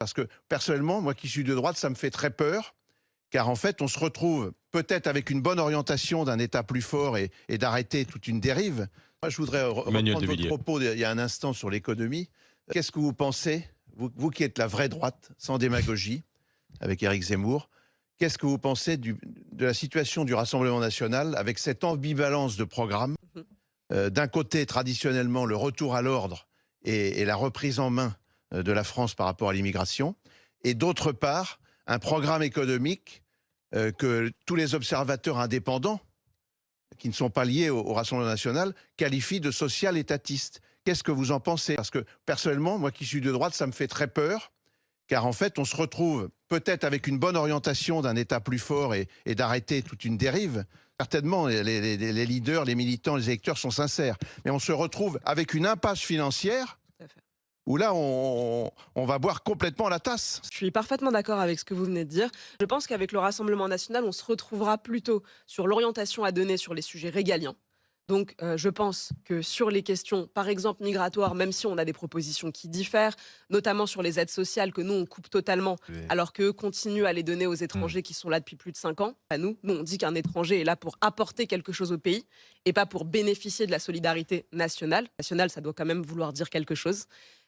Parce que personnellement, moi qui suis de droite, ça me fait très peur, car en fait, on se retrouve peut-être avec une bonne orientation d'un État plus fort et d'arrêter toute une dérive. Moi, je voudrais Emmanuel reprendre de votre Villiers. propos il y a un instant sur l'économie. Qu'est-ce que vous pensez, vous qui êtes la vraie droite, sans démagogie, avec Éric Zemmour, qu'est-ce que vous pensez de la situation du Rassemblement national avec cette ambivalence de programme? Mmh. D'un côté, traditionnellement, le retour à l'ordre et la reprise en main de la France par rapport à l'immigration, et d'autre part, un programme économique que tous les observateurs indépendants, qui ne sont pas liés au Rassemblement national, qualifient de social-étatiste. Qu'est-ce que vous en pensez? Parce que personnellement, moi qui suis de droite, ça me fait très peur, car en fait, on se retrouve peut-être avec une bonne orientation d'un État plus fort et d'arrêter toute une dérive. Certainement, les leaders, les militants, les électeurs sont sincères. Mais on se retrouve avec une impasse financière Tout à fait. où là, on va boire complètement la tasse. Je suis parfaitement d'accord avec ce que vous venez de dire. Je pense qu'avec le Rassemblement national, on se retrouvera plutôt sur l'orientation à donner sur les sujets régaliens. Donc, je pense que sur les questions, par exemple, migratoires, même si on a des propositions qui diffèrent, notamment sur les aides sociales que nous, on coupe totalement, Oui. alors qu'eux continuent à les donner aux Mmh. étrangers qui sont là depuis plus de 5 ans. À nous, on dit qu'un étranger est là pour apporter quelque chose au pays et pas pour bénéficier de la solidarité nationale. Nationale, ça doit quand même vouloir dire quelque chose.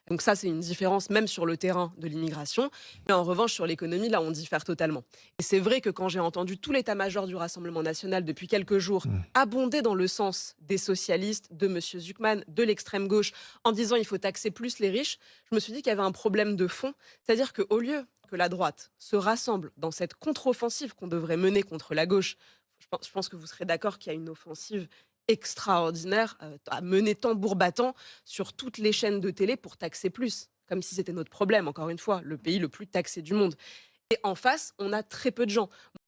Donc ça, c'est une différence même sur le terrain de l'immigration. Mais en revanche, sur l'économie, là, on diffère totalement. Et c'est vrai que quand j'ai entendu tout l'état-major du Rassemblement national depuis quelques jours Mmh. abonder dans le sens des socialistes, de M. Zuckman, de l'extrême gauche, en disant il faut taxer plus les riches, je me suis dit qu'il y avait un problème de fond. C'est-à-dire qu'au lieu que la droite se rassemble dans cette contre-offensive qu'on devrait mener contre la gauche, je pense que vous serez d'accord qu'il y a une offensive extraordinaire à mener tambour battant sur toutes les chaînes de télé pour taxer plus, comme si c'était notre problème, encore une fois, le pays le plus taxé du monde. Et en face, on a très peu de gens.